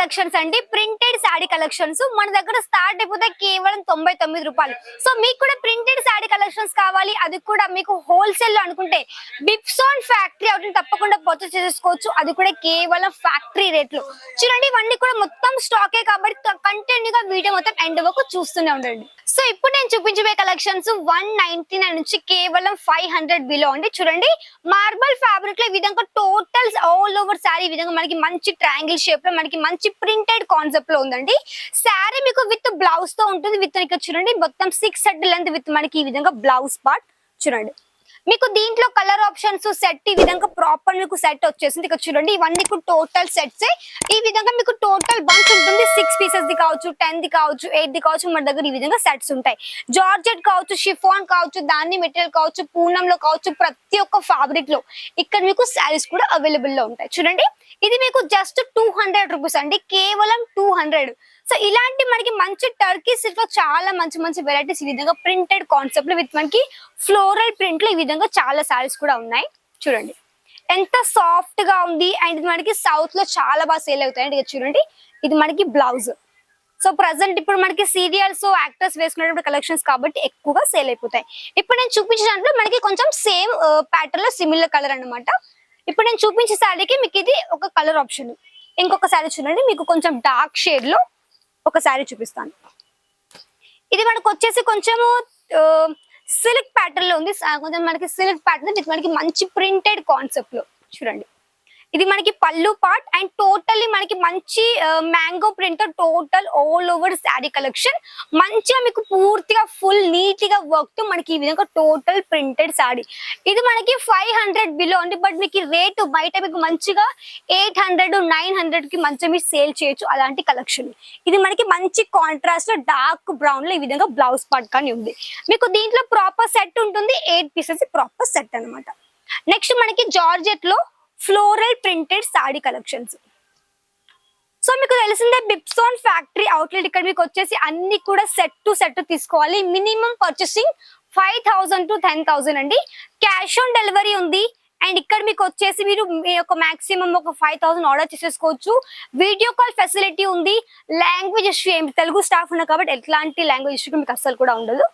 Collections అండి, printed sari collections మన దగ్గర స్టార్ట్ అయిపోతే కేవలం 99 రూపాయలు. సో మీకు కూడా ప్రింటెడ్ శారీ కలెక్షన్స్ కావాలి, అది కూడా మీకు హోల్సేల్ లో అనుకుంటే బిప్సోన్ ఫ్యాక్టరీ అవుట్ తప్పకుండా పర్చేస్ చేసుకోవచ్చు, అది కూడా కేవలం ఫ్యాక్టరీ రేట్లు. చూడండి ఇవన్నీ కూడా మొత్తం స్టాకే కాబట్టి కంటిన్యూగా వీడియో మొత్తం ఎండ్ వరకు చూస్తూనే ఉండండి. సో ఇప్పుడు నేను చూపించే కలెక్షన్స్ 199 నుంచి కేవలం 500 బిలో అండి. చూడండి మార్బల్ ఫ్యాబ్రిక్ లో ఈ విధంగా టోటల్ ఆల్ ఓవర్ శారీ ఈ విధంగా మనకి మంచి ట్రయాంగిల్ షేప్ లో మనకి మంచి ప్రింటెడ్ కాన్సెప్ట్ లో ఉందండి. శారీ మీకు విత్ బ్లౌజ్ తో ఉంటుంది. విత్ ఇక్కడ చూడండి మొత్తం 6 సెట్ లెంత్ విత్ మనకి ఈ విధంగా బ్లౌజ్ పార్ట్. చూడండి మీకు దీంట్లో కలర్ ఆప్షన్స్ సెట్ ఈ విధంగా ప్రాపర్ మీకు సెట్ వచ్చేసింది. ఇక్కడ చూడండి ఇవన్నీ టోటల్ సెట్స్. ఈ విధంగా మీకు టోటల్ బంచ్ ఉంటుంది. 6 పీసెస్ ది కావచ్చు, 10 ది కావచ్చు, 8 ది కావచ్చు, మన దగ్గర ఈ విధంగా సెట్స్ ఉంటాయి. జార్జెట్ కావచ్చు, షిఫాన్ కావచ్చు, దాని మెటీరియల్ కావచ్చు, పూనంలో కావచ్చు, ప్రతి ఒక్క ఫ్యాబ్రిక్ లో ఇక్కడ మీకు శారీస్ కూడా అవైలబుల్ లో ఉంటాయి. చూడండి ఇది మీకు జస్ట్ 200 రూపీస్ అండి, కేవలం 200. సో ఇలాంటి మనకి మంచి టర్కీ సిల్క్ లో చాలా మంచి మంచి వెరైటీస్ ఈ విధంగా ప్రింటెడ్ కాన్సెప్ట్ లో విత్ మనకి ఫ్లోరల్ ప్రింట్ లో ఈ విధంగా చాలా సారీస్ కూడా ఉన్నాయి. చూడండి ఎంత సాఫ్ట్ గా ఉంది. అండ్ ఇది మనకి సౌత్ లో చాలా బాగా సేల్ అవుతాయి. చూడండి ఇది మనకి బ్లౌజ్. సో ప్రజెంట్ ఇప్పుడు మనకి సీరియల్స్ యాక్టర్స్ వేసుకునేటువంటి కలెక్షన్స్ కాబట్టి ఎక్కువగా సేల్ అయిపోతాయి. ఇప్పుడు నేను చూపించిన దాంట్లో మనకి కొంచెం సేమ్ ప్యాటర్న్ లో సిమిలర్ కలర్ అన్నమాట. ఇప్పుడు నేను చూపించే శారీకి మీకు ఇది ఒక కలర్ ఆప్షన్. ఇంకొక శారీ చూడండి మీకు కొంచెం డార్క్ షేడ్ లో ఒక శారీ చూపిస్తాను. ఇది మనకు వచ్చేసి కొంచెము సిల్క్ ప్యాటర్న్ లో ఉంది. కొంచెం మనకి సిల్క్ ప్యాటర్న్ ఇది మనకి మంచి ప్రింటెడ్ కాన్సెప్ట్ లో. చూడండి ఇది మనకి పళ్ళు పార్ట్ అండ్ టోటల్లీ మనకి మంచి mango print total all over sari collection. మంచిగా మీకు పూర్తిగా ఫుల్ నీట్ గా వర్క్ తో మనకి ఈ విధంగా టోటల్ ప్రింటెడ్ శారీ. ఇది మనకి 500 బిలో అండి. బట్ మీకు రేటు బయట మీకు మంచిగా 800 900 కి మంచిగా మీరు సేల్ చేయొచ్చు అలాంటి కలెక్షన్. ఇది మనకి మంచి కాంట్రాస్ట్ లో డార్క్ బ్రౌన్ లో ఈ విధంగా బ్లౌజ్ పార్ట్ కానీ ఉంది. మీకు దీంట్లో ప్రాపర్ సెట్ ఉంటుంది. 8 పీసెస్ ప్రాపర్ సెట్ అన్నమాట. నెక్స్ట్ మనకి జార్జెట్ లో floral printed sorry collections. So మీకు తెలిసిందే బిప్సోన్ ఫ్యాక్టరీ అవుట్లెట్. ఇక్కడ మీకు వచ్చేసి అన్ని కూడా సెట్ టు సెట్ తీసుకోవాలి. మినిమం పర్చేసింగ్ 5000 to 10,000 అండి. క్యాష్ ఆన్ డెలివరీ ఉంది. అండ్ ఇక్కడ మీకు వచ్చేసి మీరు మీ యొక్క మాక్సిమం ఒక 5000 ఆర్డర్ చేసేసుకోవచ్చు. వీడియో కాల్ ఫెసిలిటీ ఉంది. లాంగ్వేజ్ ఇష్యూ ఏమి తెలుగు స్టాఫ్ ఉన్నా కాబట్టి ఎట్లాంటి లాంగ్వేజ్ ఇష్యూ మీకు అస్సలు కూడా ఉండదు.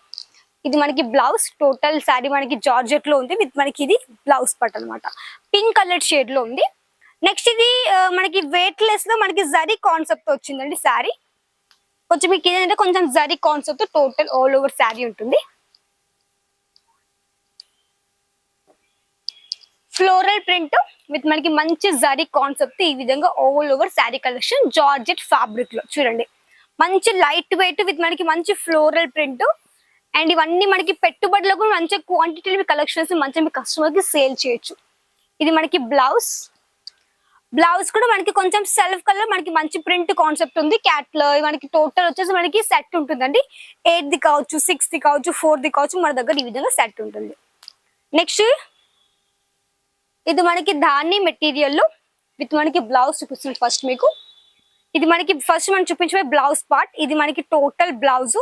ఇది మనకి బ్లౌజ్ టోటల్ శారీ మనకి జార్జెట్ లో ఉంది విత్ మనకి ఇది బ్లౌజ్ పట్ అనమాట. పింక్ కలర్ షేడ్ లో ఉంది. నెక్స్ట్ ఇది మనకి వెయిట్ లెస్ లో మనకి జరీ కాన్సెప్ట్ వచ్చిందండి శారీ. కొంచెం మీకు ఏంటంటే కొంచెం zari concept total all over sari ఉంటుంది. ఫ్లోరల్ ప్రింట్ విత్ మనకి మంచి జరీ కాన్సెప్ట్ ఈ విధంగా all over sari collection georgette fabric లో. చూడండి మంచి లైట్ వెయిట్ విత్ మనకి మంచి ఫ్లోరల్ ప్రింట్. అండ్ ఇవన్నీ మనకి పెట్టుబడులకు మంచి క్వాంటిటీ కలెక్షన్స్ మంచిగా మీ కస్టమర్ కి సేల్ చేయొచ్చు. ఇది మనకి బ్లౌజ్. బ్లౌజ్ కూడా మనకి కొంచెం సెల్ఫ్ కలర్ మనకి మంచి ప్రింట్ కాన్సెప్ట్ ఉంది. క్యాట్ లో మనకి టోటల్ వచ్చేసి మనకి సెట్ ఉంటుందండి. 8 ది కావచ్చు, 6 ది కావచ్చు, 4 ది కావచ్చు, మన దగ్గర ఈ విధంగా సెట్ ఉంటుంది. నెక్స్ట్ ఇది మనకి ధాని మెటీరియల్ లో విత్ మనకి బ్లౌజ్ చూపిస్తుంది. ఫస్ట్ మీకు ఇది మనకి ఫస్ట్ మనం చూపించే బ్లౌజ్ పార్ట్. ఇది మనకి టోటల్ బ్లౌజ్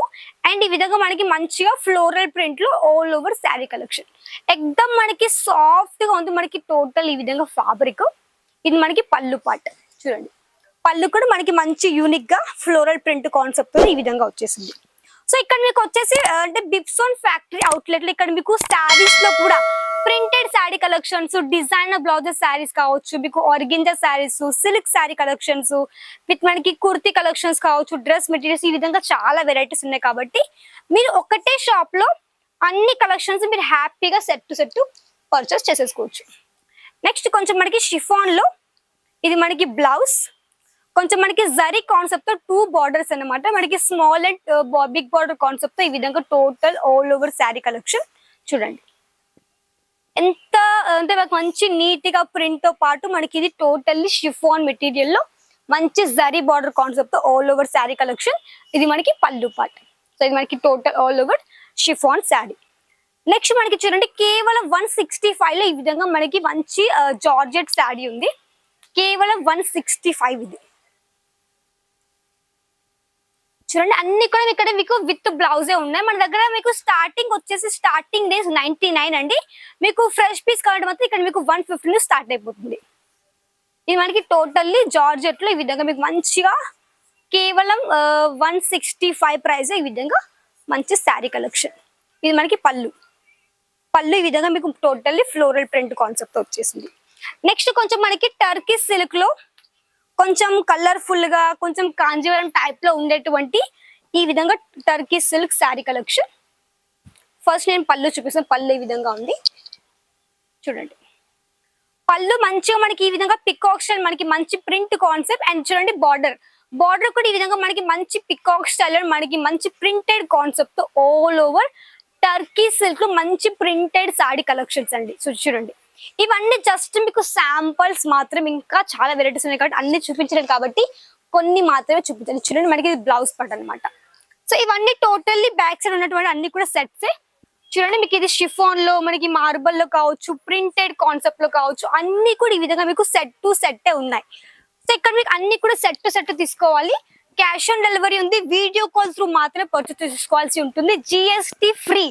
అండ్ ఈ విధంగా మనకి మంచిగా ఫ్లోరల్ ప్రింట్ లో ఆల్ ఓవర్ శారీ కలెక్షన్. ఎక్దమ్ మనకి సాఫ్ట్ గా ఉంది మనకి టోటల్ ఈ విధంగా ఫ్యాబ్రిక్. ఇది మనకి పళ్ళు పార్ట్. చూడండి పళ్ళు కూడా మనకి మంచి యూనిక్ గా ఫ్లోరల్ ప్రింట్ కాన్సెప్ట్ ఈ విధంగా వచ్చేసింది. సో ఇక్కడ మీకు వచ్చేసి అంటే బిప్సోన్ ఫ్యాక్టరీ అవుట్లెట్ లో ఇక్కడ మీకు శారీస్ లో కూడా printed sari collections, designer blouses saris కావచ్చు, మీకు organza saris, silk sari collections with మనకి కుర్తీ కలెక్షన్స్ కావచ్చు, డ్రెస్ మెటీరియల్స్ ఈ విధంగా చాలా వెరైటీస్ ఉన్నాయి. కాబట్టి మీరు ఒకటే షాప్ లో అన్ని కలెక్షన్స్ మీరు హ్యాపీగా సెట్ టు సెట్ పర్చేస్ చేసేసుకోవచ్చు. నెక్స్ట్ కొంచెం మనకి షిఫాన్ లో ఇది మనకి బ్లౌజ్. కొంచెం మనకి జరీ కాన్సెప్ట్ తో 2 బార్డర్స్ అన్నమాట. మనకి small and big border concept తో ఈ విధంగా total all over sari collection. చూడండి ఎంత అంటే మంచి నీట్ గా ప్రింట్ తో పాటు మనకి ఇది టోటల్లీ షిఫాన్ మెటీరియల్ లో మంచి zari border concept all over sari collection. ఇది మనకి పళ్ళు పార్ట్. సో ఇది మనకి total all over chiffon sari. Next మనకి చూడండి కేవలం 165 లో ఈ విధంగా మనకి మంచి జార్జెట్ శారీ ఉంది. కేవలం 165 ఇది. చూడండి అన్ని కూడా ఇక్కడ మీకు విత్ బ్లౌజే ఉన్నాయి. మన దగ్గర మీకు స్టార్టింగ్ వచ్చేసి స్టార్టింగ్ డేస్ 99 అండి. మీకు ఫ్రెష్ పీస్ కావాలంటే మాత్రం ఇక్కడ మీకు 150 స్టార్ట్ అయిపోతుంది. ఇది మనకి టోటల్లీ జార్జెట్ లో ఈ విధంగా మీకు మంచిగా కేవలం 165 ప్రైస్ ఈ విధంగా మంచి శారీ కలెక్షన్. ఇది మనకి పళ్ళు ఈ విధంగా మీకు టోటల్లీ ఫ్లోరల్ ప్రింట్ కాన్సెప్ట్ వచ్చేసింది. నెక్స్ట్ కొంచెం మనకి టర్కీ సిల్క్ లో కొంచెం కలర్ఫుల్ గా కొంచెం కాంజీవరం టైప్ లో ఉండేటువంటి ఈ విధంగా Turkey silk sari collection. First నేను పళ్ళు చూపిస్తాను. పళ్ళు ఈ విధంగా ఉంది చూడండి. పళ్ళు మంచిగా మనకి ఈ విధంగా పికాక్షన్ మనకి మంచి ప్రింట్ కాన్సెప్ట్. అండ్ చూడండి బార్డర్ కూడా ఈ విధంగా మనకి మంచి పికాక్ స్టైల్ మనకి మంచి printed concept all over Turkey silk లో మంచి ప్రింటెడ్ సాడీ కలెక్షన్స్ అండి. సో చూడండి ఇవన్నీ జస్ట్ మీకు శాంపుల్స్ మాత్రం, ఇంకా చాలా వెరైటీస్ ఉన్నాయి కాబట్టి అన్ని చూపించలేదు కాబట్టి కొన్ని మాత్రమే చూపించాలి. చూడండి మనకి ఇది బ్లౌజ్ పార్ట్ అనమాట. సో ఇవన్నీ టోటల్లీ బ్యాక్ సైడ్ ఉన్నటువంటి అన్ని కూడా సెట్సే. చూడండి మీకు ఇది షిఫాన్ లో మనకి మార్బల్ లో కావచ్చు, ప్రింటెడ్ కాన్సెప్ట్ లో కావచ్చు, అన్ని కూడా ఈ విధంగా మీకు సెట్ టు సెట్టే ఉన్నాయి. సో ఇక్కడ మీకు అన్ని కూడా సెట్ టు సెట్ తీసుకోవాలి. క్యాష్ ఆన్ డెలివరీ ఉంది. వీడియో కాల్ త్రూ మాత్రమే పర్చేస్ చేసుకోవాల్సి ఉంటుంది. GST free.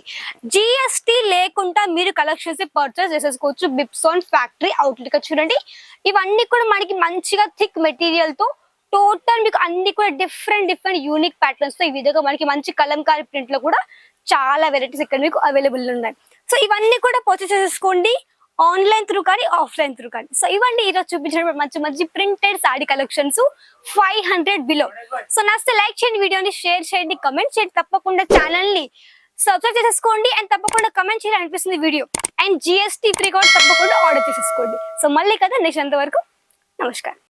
జిఎస్టీ లేకుండా మీరు కలెక్షన్స్ పర్చేస్ చేసేసుకోవచ్చు బిప్సోన్ ఫ్యాక్టరీ అవుట్లెట్. చూడండి ఇవన్నీ కూడా మనకి మంచిగా థిక్ మెటీరియల్ తో టోటల్ మీకు అన్ని కూడా డిఫరెంట్ యూనిక్ ప్యాటర్న్స్ తో ఈ విధంగా మనకి మంచి కలంకారీ ప్రింట్ లో కూడా చాలా వెరైటీస్ ఇక్కడ మీకు అవైలబుల్ ఉన్నాయి. సో ఇవన్నీ కూడా పర్చేస్ చేసుకోండి ఆన్లైన్ త్రూ కానీ ఆఫ్లైన్ త్రూ కానీ. సో ఇవన్నీ ఈరోజు చూపించిన మంచి printed saree collections 500 below. So నచ్చితే లైక్ చేయండి, వీడియోని షేర్ చేయండి, కమెంట్ చేయండి, తప్పకుండా ఛానల్ ని సబ్స్క్రైబ్ చేసేసుకోండి. అండ్ తప్పకుండా కమెంట్ చేయాలి అనిపిస్తుంది వీడియో. అండ్ జిఎస్టీ ఫ్రీ కూడా తప్పకుండా ఆర్డర్ చేసేసుకోండి. సో మళ్ళీ కదా నెక్స్ట్ అంతవరకు నమస్కారం.